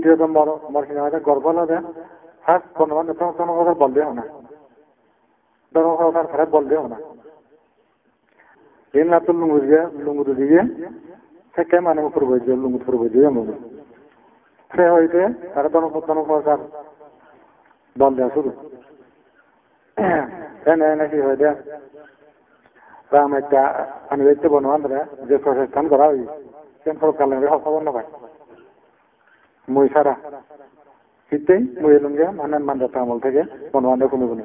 Video তো মরসিংহাতে গর্ব লাগে ফার্স্ট বনবান কোনো কথা বললেও না খারাপ বললেও না এই না তো লুঙ্গুর দিয়ে থেকে মানে উপর বইছে লুঙ্গুর উপর বইছে সে হইতে তারা দনকার বল দেওয়া শুরু নাকি হইতে রাম একটা আনিবাইতে বনবান্ধরা যে প্রশিক্ষণ করা হই সেন্ট্রাল কালেন্ডারে খবর না পায় মই সারা শীতেই মই লুঙ্গে মানে মানজাত আমল থেকে বনবান্ধব কোনো কোনো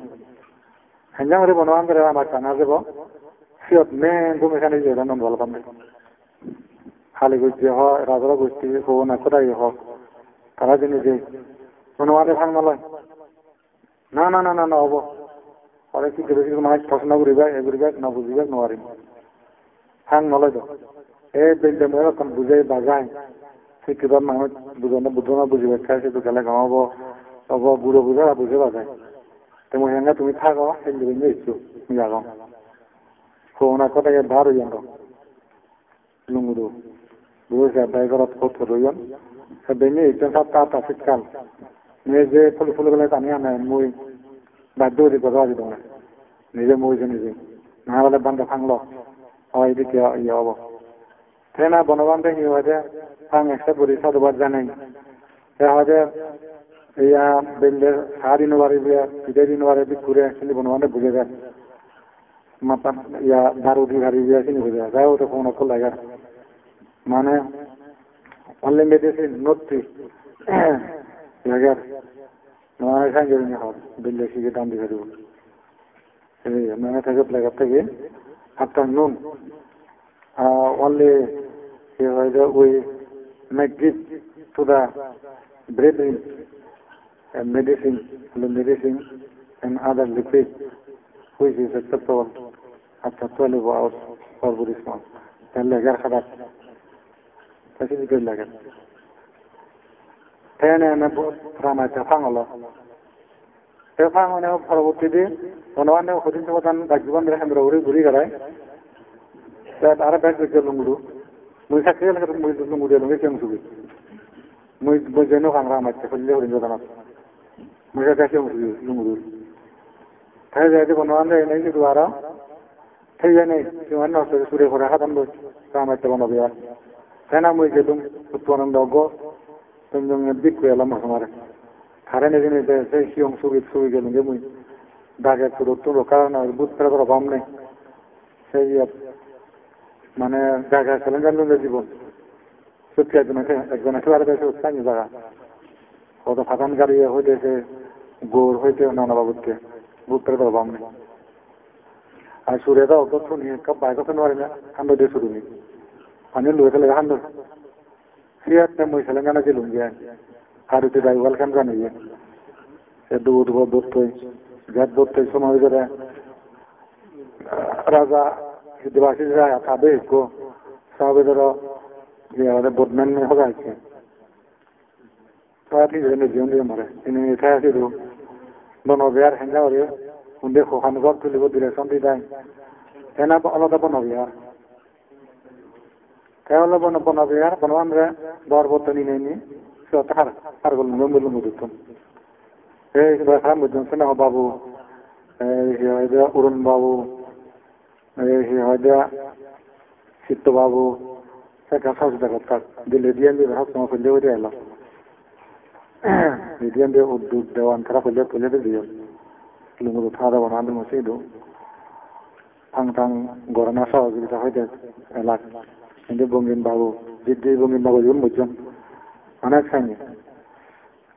হ্যাঁ করে বনবান্ধরা আমার জানা যাব সিয়ত মেন ভূমিকা নিজে নন ভালো পান খালি গোষ্ঠী হয় রাজারা গোষ্ঠী হো না কোথায় হোক তারা যে নিজে বনবান্ধব ভাঙ নলয় না না না না না হব অনেক কিছু বেশি মানে পছন্দ করিবা এ করিবা না বুঝিবা নোৱাৰিম ভাঙ নলয় তো এই বেলটা মেয়েরা তখন বুঝে বাজায় সে কিবা মানুষ বুঝো না বুঝিবে খায় সে তো গেলে গাঁওয়াব হব বুড়ো বুঝে বুঝে বাজায় তেমন হেঙ্গা তুমি থাকো সেই বেঞ্জে ইচ্ছু যাগাও কোনা কোথায় ধার হইয়ান লুঙ্গুদু বুঝে ড্রাইভারত কত রইয়ান সে বেঞ্জে ইচ্ছু সব তাতা শীতকাল মেয়ে যে ফুল গেলে টানিয়া নেয় মই বাধ্য হয়ে কথা দিত না নিজে মইছে নিজে না হলে বান্ধব ভাঙলো হয় এদিকে ইয়ে হব তাই না বনবান্ধব কি হয়েছে ভাঙ একটা করি সাধুবাদ জানেন সে হয়তো ইয়া বেলদের সার ইনোভারে পিঠে ইনোভারে ঘুরে কিন্তু বনবান্ধব বুঝে যায় মাথা ইয়া দারুদি ঘাড়ি দিয়ে কিনে বুঝে যায় ওটা কোনো খোলা যায় মানে অনলি মেডিসিন নত্রি জায়গার মানে সাহায্য হবে বেলদের শিখে দাম দিয়ে দেবো মানে থেকে প্লেগার থেকে afternoon only we make gift to the brethren medicine and other liquid which is acceptable after 12 hours for Buddhism. Then lagar khadat. That's it good lagar. Then I am from a Tafangolo. Tafangolo for today. One of the things that I want to have that Arab Lunguru, we have to look at Lunguru. We know how much for living in the Lunguru. We have to Lunguru. Tell one day, and to Ara. Tell you one of the Suri for a Hadan Ram at the one of the then I'm with them to one and go, then a big well of Mahamara. Haran is the say young Sugi Sugi and Gimui. Dagat to Karana, good brother of Omni. Say, মানে জায়গা ছেলেঙ্গার জীবন সত্যি একজন একেবারে স্থানীয় জায়গা কত ফাটান গাড়ি হইতেছে গোর হইতে নানা বাবুকে বুঝতে পারবাম না আর সুরেদা অত শুনি বাইক নোয়ারি না হান্ড দিয়ে শুরু নি আমি লুয়ে ফেলে হান্ড সিয়াতে মই ছেলেঙ্গানা যে লুঙ্গি আর উঠে যাই ওয়েলকাম জানিয়ে সে দুধ ধরতে ঘাট ধরতে সময় ধরে রাজা দিবাসী যায় খাবে কো সবে ধরো যে বোধম্যান হগাইছে তারা ঠিক জীবন দিয়ে মরে তিনি এখানে আসি বনবিহার হেঙ্গা হরে উন্দে খোখান ঘর তুলিব ডিরেকশন দি দেয় এনা আলাদা বনবিহার কেবল বনবিহার বনবান্ধে বরবর্তনী নেই তার আর বলুন মুদিত এই খারাপ বুঝছেন সেনা বাবু অরুণ বাবু হয়তো চিত্ত বাবু একটা সহযোগিতা করতাম দিল্লি দিয়ে সবসময় খুললে ওইটা এলাম মিডিয়াম দিয়ে উদ্যোগ দেওয়ান খারাপ হইলে তুলে দিয়ে লুঙ্গুর খাওয়া দাওয়া বানাতে মসিয়ে দেবো ফাং গরমা সহযোগিতা হইতে এলাক কিন্তু বঙ্গিন বাবু জিদ্দি বঙ্গিন বাবু জীবন বুঝছেন অনেক সাইনি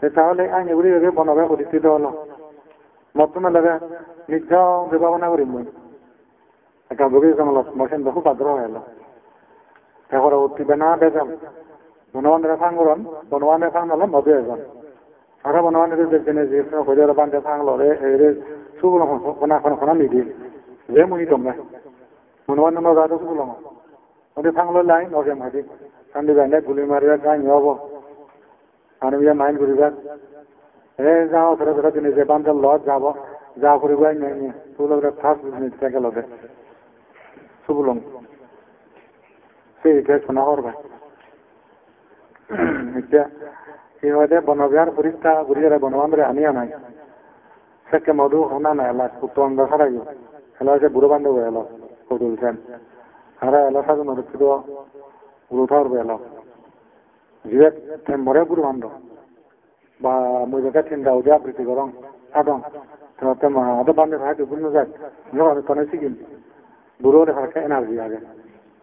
তাহলে আইন এগুলি বনবে প্রতিষ্ঠিত হলো বর্তমান লাগে নিজ বিভাবনা করি মই একটা গভীর জঙ্গলত মশিন খুব আগ্রহ হলো এখন উঠবে না বেজাম বনবান্ধে ফাংরন বনবান্ধে ফাংলে মজে এজন আর বনবান্ধে দেখছেন যে হইলে বান্ধে ফাংলে এর সুগুলো খোনা নিদি যে মুহি তোমরা বনবান্ধে নজাতে সুগুলো ওদের ফাংলে লাই নজে মারি কান্দি বাইলে গুলি মারিবা গাই হব আর বিয়া মাইন করিবা যাও ধরে ধরে তিনি যে বান্ধে লজ যাব যা করিবাই নাই তুলে ফার্স্ট বিজনেস থেকে লবে সুবুলং সেই এটা শোনা করবে এটা ইহতে বনবিহার পরীক্ষা ঘুরিয়ে বনবান্ধরে আনিয়া নাই সেকে মধু হোনা না এলা উত্তম দশারাই এলা হচ্ছে বুড়ো বান্ধব এলো তুলছেন আর এলা সাজু নদীত গুরুথর এলো জিবে মরে বুড়ো বান্ধব বা মুজাকে চিন্তা উদয় আবৃত্তি করং আদং তোমাতে আদো বান্ধব হয় দুপুর যায় যখন তনে শিখিন বুড়ো হারকে এনার্জি আগে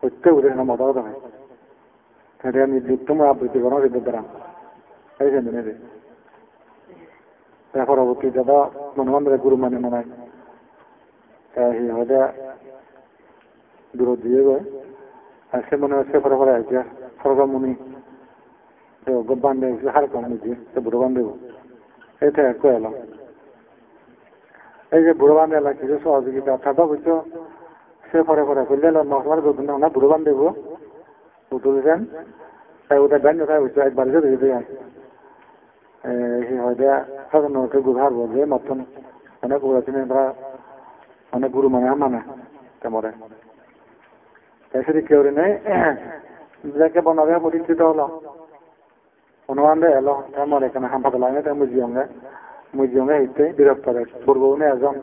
হইতে উদয় না মদাও হয় সেটা নির্দিষ্ট আবৃত্তি করং রেদ্দ দ্বারা এই যে মেনে পরবর্তী দাদা বনবান্ধবে গুরু মানে মনে হয় দূর দিয়ে গয় আর সে মনে হচ্ছে পরে পরে আসছে সরকারমণি বান্ধে হার কম দিয়ে সে বুড়ো বান্ধব এটা এক এলাম এই যে বুড়ো বান্ধে এলাম কিছু সহযোগিতা থাকা বুঝছো সে পরে পরে করলে মশলার না বুড়ো বান্ধব তুলছেন তাই ওটা ব্যান্ড কোথায় বুঝছো একবার যে দিয়ে দেয় হয়তো সাধারণত গুহার বলবে মতন অনেক গুরুচিনে তারা অনেক গুরু মানে তেমরে তাই সেটি কেউ নেই যাকে বনবে পরিচিত হলো বনবান্ধে এলো তেমন এখানে হাম্পাতে লাগে তাই মুজিয়ঙ্গে হিতে বিরক্ত করে বুড়বনে এজন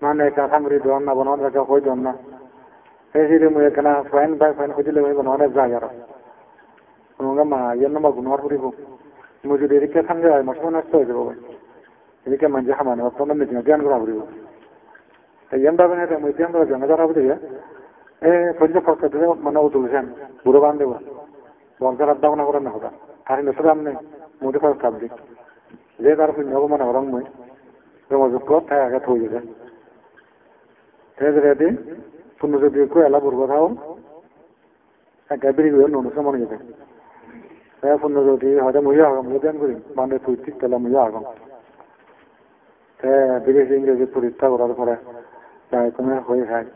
মানে এখানে সাংরি দেন না বনবান্ধে হয়ে দেন না এই যে মুই এখানে ফাইন বাই ফাইন খুঁজলে বনবান্ধে যায় আর মা ইয়ের নম্বর গুণার পরিব মুই যদি এদিকে থাকলে হয় মশলা নষ্ট হয়ে যাবো এদিকে মানুষ হামানো অত্যন্ত মিটিং জ্ঞান করা পড়ব তাই এম ভাবে না মুই জ্ঞান করা জমা করা পড়ে সহ্য খরচ দিলে মানে তুলছেন বুড়ো বান্ধব বংশের আড্ডা করে না হতা আর নেশার আমি মুদি খরচ কাটবি যে তার শূন্য মানে হরং মই যোগাযোগ তাই আগে থই যাবে রেডি শূন্য যদি একটু এলা বুড়বো থাও একটা বেরিয়ে গিয়ে নুনসে মনে যেতে শূন্য যদি হয়তো মুইয়া আগম জ্ঞান করি মানে তুই ঠিক তাহলে মুইয়া আগম বিদেশি ইংরেজি পরীক্ষা করার পরে কমে হয়ে যায়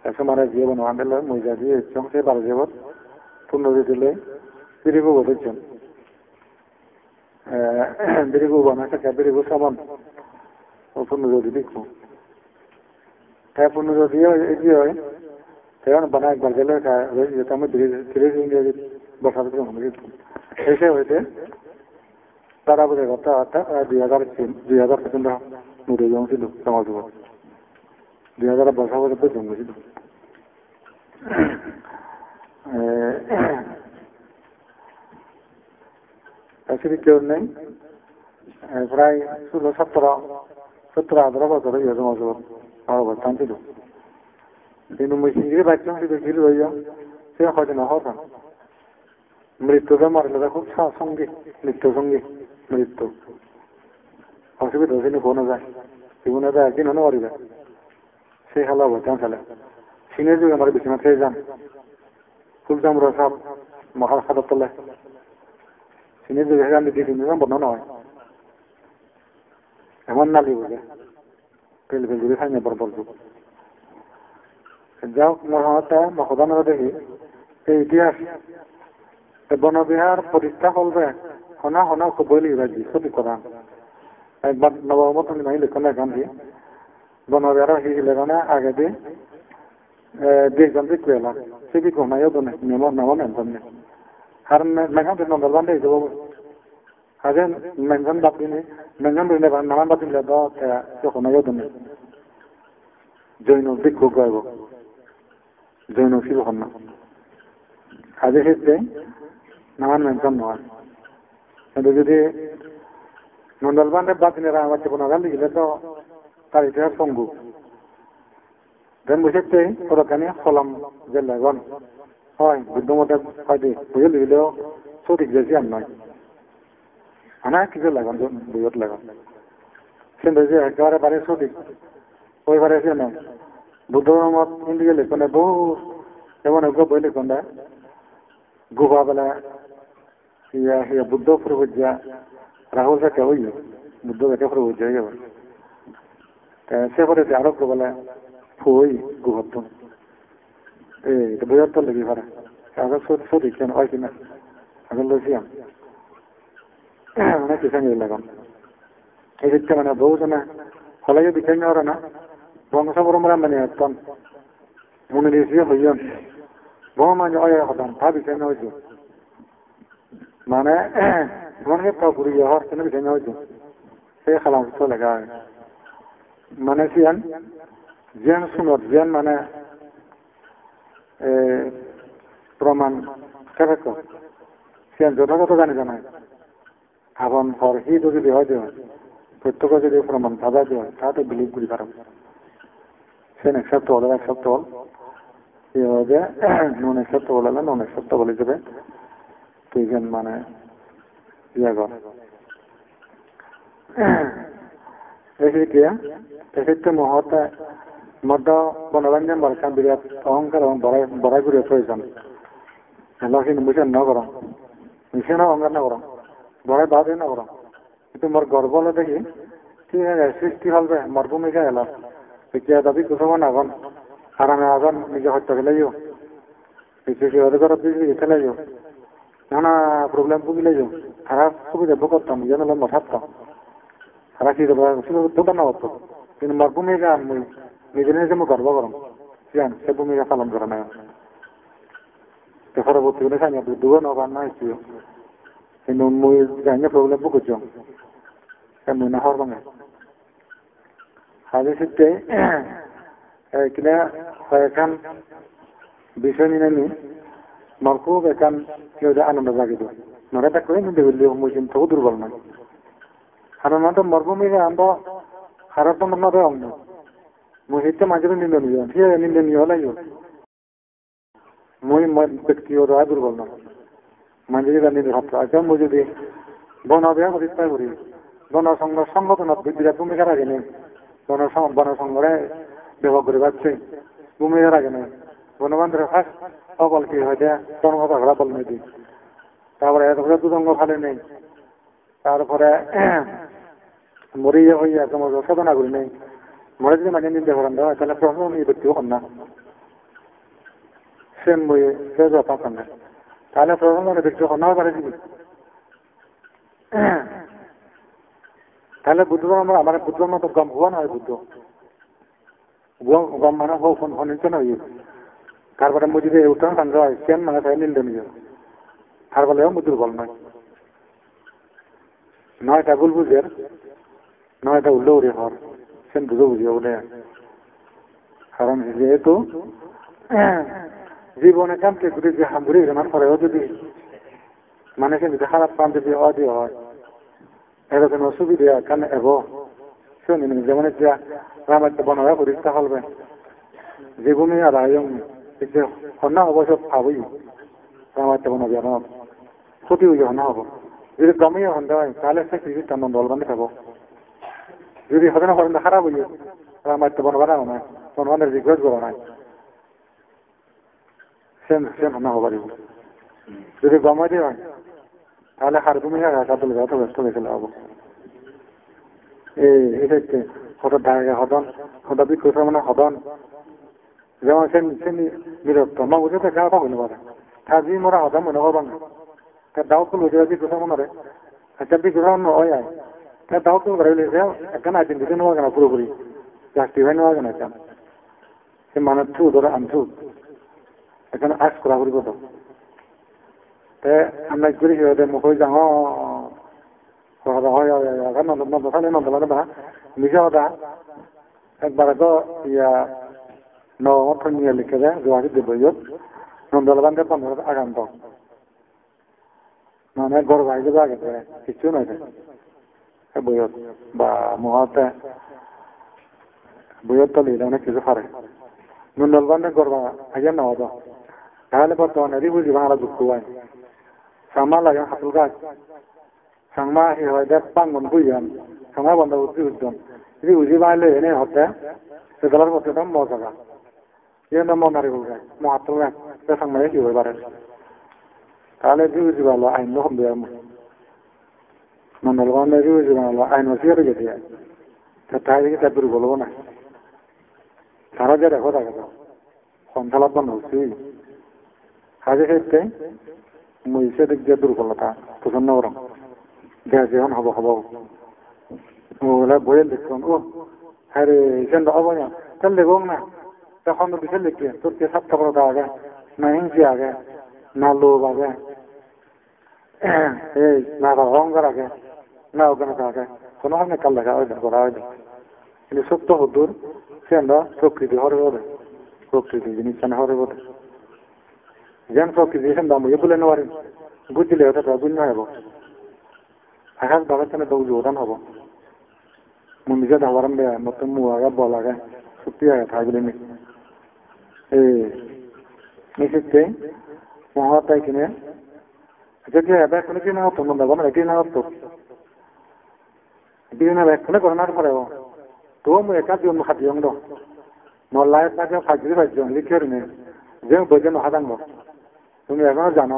এসময় যে বনবান্ধে লয় মইজা দিয়ে সে বারো যাবত পূর্ণ দিলে বিরিগু বলেছেন বিরিগু বানাতে বিরিগু সাবান ও পূর্ণ যদি দেখবো তাই পূর্ণ যদি এগি হয় তখন বানা একবার গেলে আমি বিদেশি ইংরেজি বসাতে এসে হয়েছে তারা বোঝে কথা 2000 নুরে জমছিল সমাজ 2000 বছর পর্যন্ত জন্মেছিল সেটি কেউ নেই প্রায় 17-18 বছর হয়ে সমাজ অবস্থান ছিল কিন্তু মুই সিঙ্গিরি বাচ্চা ছিল গির হইয়া সে হয়তো না হতাম মৃত্যুকে মারলে খুব সঙ্গী মৃত্যু সঙ্গী মৃত্যু অসুবিধা হয়েছে কোনো যায় জীবনে তো একদিন হলে মারিবে সেই খেলা অবস্থান খেলে সিনের যুগে আমার বিছানা খেয়ে যান ফুলজামরা সাপ মহার খাতার তলে সিনের যুগে আমি দিয়ে তিনজন বর্ণনা হয় এমন নালি বোঝে পেল পেল ঘুরে খাইনি বরবর যুগ যাও মহাতা মহদানরা দেখি এই ইতিহাস বনবিহার পরীক্ষা করবে হনা হনা খুব বলি রাজি সত্যি কথা একবার নবমত নাই লেখনে গান্ধী বনবিহার হিলেখানে আগে দিয়ে দেখবেন কুয়েলা সে বি ঘুমাইও তো নেই নাম মেনশন নেই আর মেঘান তো নন্দরবান দিয়ে যাবো আগে মেনশন বাতিনি মেনশন দিলে নামান বাতিলে তো ঘুমাইও তো নেই জৈন ভিক্ষু গাইব জৈন শিব হন্না আগে ক্ষেত্রে নামান মেনশন নয় কিন্তু যদি নন্দলবানের বাতিনেরা আমার কোনো গান লিখলে তো তার ইতিহাস সঙ্গু দেন বুঝতে ওরখানে কলম যে লেগন হয় বুদ্ধমতে হয়তো বুঝে লিখলেও সঠিক যেছি আর নয় অনেক কিছু লেগন বুঝত লেগন কিন্তু যে একেবারে বারে সঠিক ওই বারে সে নয় বুদ্ধ মত ইন্ডিয়া লিখনে বহু এমন এক বই লিখন দেয় গুহা বেলা ইয়া বুদ্ধ প্রভুজা রাহুল থেকে হইল বুদ্ধ থেকে প্রভুজা হয়ে যাবে সে করে আরোগ্য বলে ফুই গুহত্ব এটা বইয়ার লেগে পারে আগে সঠিক কেন হয় কিনা আগে লইছিলাম অনেক কিছু নিয়ে লাগাম এই দিকটা মানে বহুজনে হলে দিকে নেওয়ার না বংশ পরম্পরা মানে একদম মনে দিয়েছি হইয়াম বহু মানে হতাম তা দিকে হয়েছে মানে মনে পুরি হওয়ার কেন ভেঙে হয়েছে সে খালাম চলে গায় মানে সিয়ান জিয়ান শুনত জিয়ান মানে প্রমাণ কেবে সিয়ান যথাযথ জানি জানায় এখন হর হি যদি হয় দেওয়া প্রত্যেক যদি প্রমাণ ভাবা দেওয়া তাতে বিলিভ করি পারো সেন অ্যাকসেপ্টেবল অ্যাকসেপ্টেবল যে নন অ্যাকসেপ্টেবল হলে নন অ্যাকসেপ্টেবল হিসেবে তুইজন মানে ইয়ে কর এক্ষেত্রে মুহূর্তে মধ্য বনবাঞ্জন বর্ষা বিরাট অহংকার এবং বড়াই করে প্রয়োজন কিন্তু মিশন ন করো মিশন অহংকার না করো বড়াই বাদে না করো কিন্তু মোর গর্ব হলে দেখি ঠিক আছে সৃষ্টি হলবে মোর ভূমিকা এলাম এতিয়া দাবি কোথাও নাগন আরামে আগন নিজে হত্যা ফেলাইও ওদের বিজলি ফেলাইও নানা প্রবলেম ভুগিলাইও খারাপ সুবিধা ভোগ করতাম যেন লম্বা থাকতাম খারাপ কি দোকান না হতো কিন্তু মোর ভূমিকা আমি নিজে নিজে মই গর্ব করম জান সে ভূমিকা পালন করা না পরবর্তী হলে সানি দুগো নবান না হয়েছিল কিন্তু মই জানি প্রবলেম ভোগ করছো মই না হওয়ার বাঙে হাজির সিদ্ধে কিনা এখান বিষয় নিয়ে নি আমার খুব এখান কেউ আনন্দ জাগিত নরে তা করে নিতে বললি মই চিন্তাও দুর্বল নয় সাধারণত মরভূমিকে আমরা খারাপ নরে অঙ্গ মই হিতে মাঝে নিন্দনীয় ঠিক নিন্দনীয় হলাইও মই ব্যক্তিগত দুর্বল নয় মাঝে নিন্দে ভাবতো আচ্ছা মই যদি বন অভিযান প্রতিষ্ঠা করি সংগঠনত বিরাট ভূমিকা রাখে নেই বনসংঘরে ব্যবহার করে পাচ্ছে ভূমিকা রাখে নেই বনবান্ধবের ফার্স্ট অকল কি হয় জনগত ঘোরা বল নেই তারপরে এতগুলো দুদঙ্গ ফালে নেই তারপরে মরিয়া হইয়া তোমার সাধনা করি নেই মরে যদি মানে নিন্দে করেন দেওয়া তাহলে প্রশ্ন এই ব্যক্তিও কর না সেম বইয়ে সে যথা করেন না তাহলে প্রশ্ন ব্যক্তি কর নাও পারে দিবি তাহলে বুদ্ধ ধর্ম আমার বুদ্ধ ধর্ম তো গম হওয়া নয় বুদ্ধ গম মানে হোক হনিত নয় তারপরে মই যদি উত্তরণ কান্ড হয় কেন মানে তাই নিন্দে নিয়ে তার বলেও বুদ্ধুর বল নয় নয়টা ভুল বুঝের নয়টা উল্লৌরে হর সেন বুঝো বুঝিও বলে কারণ যেহেতু জীবনে কামকে ঘুরে যে হামঘুরে জানার পরেও যদি মানে সে যদি খারাপ কাম যদি অদি হয় এরকম অসুবিধা কেন এব শুনি যেমন এতিয়া রামায়ণ বনরা পরীক্ষা হলবে যে ভূমি আর আয়ং হন্যা অবশ্য ভাবই রামায়ণ বনবি আর ক্ষতি হয়ে হন্যা হব যদি কমিয়ে হন্যা হয় তাহলে সে কৃষি তার দলবান্ধে থাকবো যদি হজনা হরেন খারাপ হইয়ে রামায়ণ বনবারা নাই বনবান্ধের রিকোয়েস্ট করা নাই সেম হন্যা হব পারিব যদি কমাই দিয়ে হয় তাহলে হার ভূমিকা রাখা তুলে যত ব্যস্ত হয়েছিল হবো এক্ষেত্রে হঠাৎ ধারে হদন হঠাৎ বিক্ষুষ মানে হদন যেমন সে বিরক্ত মা বুঝে তো গাওয়া হইতে পারে থাকি মোরা হদম মনে হবো না তার দাও তুল হয়ে বিক্ষুষ মনে আচ্ছা বিক্ষুষ হয় আয় তার দাও তুল করে একখানে আইন দিতে নেওয়া কেন পুরোপুরি জাস্টিফাই নেওয়া কেন এখন সে মানে থু ধরে আনছু এখানে আশ করা করি কত আমরা ঘুরে গিয়ে মুখে যাও নন্দলানে নিজে হতা একবার তো ইয়া নবমত নিয়ে লিখে দেয় গুয়াহাটি দিবইয়ত নন্দলাবান্ধে 15 আগান্ত মানে গড় ভাই যাবে আগে কিছু নয় বইয়ত বা মুহূর্তে বইয়ত তো লিলে অনেক কিছু পারে নন্দলাবান্ধে গড় আগে নেওয়া তো তাহলে বর্তমানে বুঝি বাংলা দুঃখ হয় সাংমা লাগে হাতুল গাছ সাংমা হয় পাঙ্গন বুঝান সাংমা বন্ধ করতে উদ্যম যদি বুঝি পাইলে এনে হতে সেগুলোর মধ্যে তো মজা ইয়ে মন হারিব গাছ হাতুল গাছ সাংমাই কি হয়ে পারে তাহলে বুঝি ভালো আইন হম দেয় নন্দলবান্ধে বুঝি ভালো আইন হসিয়ারে যেতে তাই দেখি তার দুর্বল না তারা যে দেখো থাকে তো সন্তালাত বন্ধ হচ্ছি কাজে ক্ষেত্রে মই সে দিক দিয়ে দুর্বলতা পছন্দ করম দেয়া যেমন হব ওগুলা বইয়ে লিখতাম ও হ্যাঁ রে সেন হব না তাহলে লেখো না তখন তো বিশে লিখবে তোর কে স্বার্থপরতা আগে না হিংসি আগে না লোভ আগে এই না অহংকার আগে না ওখানে আগে কোনো হামনে কাল দেখা হয় করা হয় কিন্তু সত্য হদুর সে আমরা প্রকৃতি হরে বলে প্রকৃতি জিনিস হরে বলে যেন প্রকৃতি সেন দাম বলে নেওয়ারেন বুঝলে ওটা গুণ হব আকাশ বাবার সামনে দৌড় ওদান হব মুন্ডিকে ধাবারাম দেয় মতো মুয়াগা বলাগে সত্যি আগে থাকলে নি নিশ্চিত মহাতাই কিনে যদি এবার কোনো কি না হতো মনে হবে এটি না হতো এটি না ব্যাগ করে না পারে তো মু একা দিও মুখা দিও দ নলায় তাকে ফাইজি ফাইজি লিখে নে যে বোঝেন হাদাঙ্গ তুমি এখনো জানো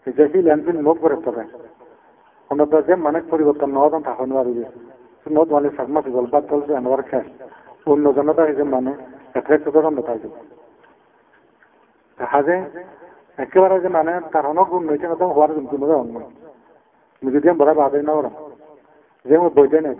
যে কি ল্যান্ডফিল মুভ করে তবে অন্য যে মানে পরিবর্তন নহতন থাকুন পারবি নদ মানে সাকমা গল বা চলছে আমার খেস অন্য জনতা হিসেবে মানে এফেক্ট করেন থাকবে দেখা যায় একেবারে যে মানে তার অনেক গুণ হয়েছে না হওয়ার গুণ কোনো অন্য যদি বড় ভাবে না ওরা যে বইতে নেই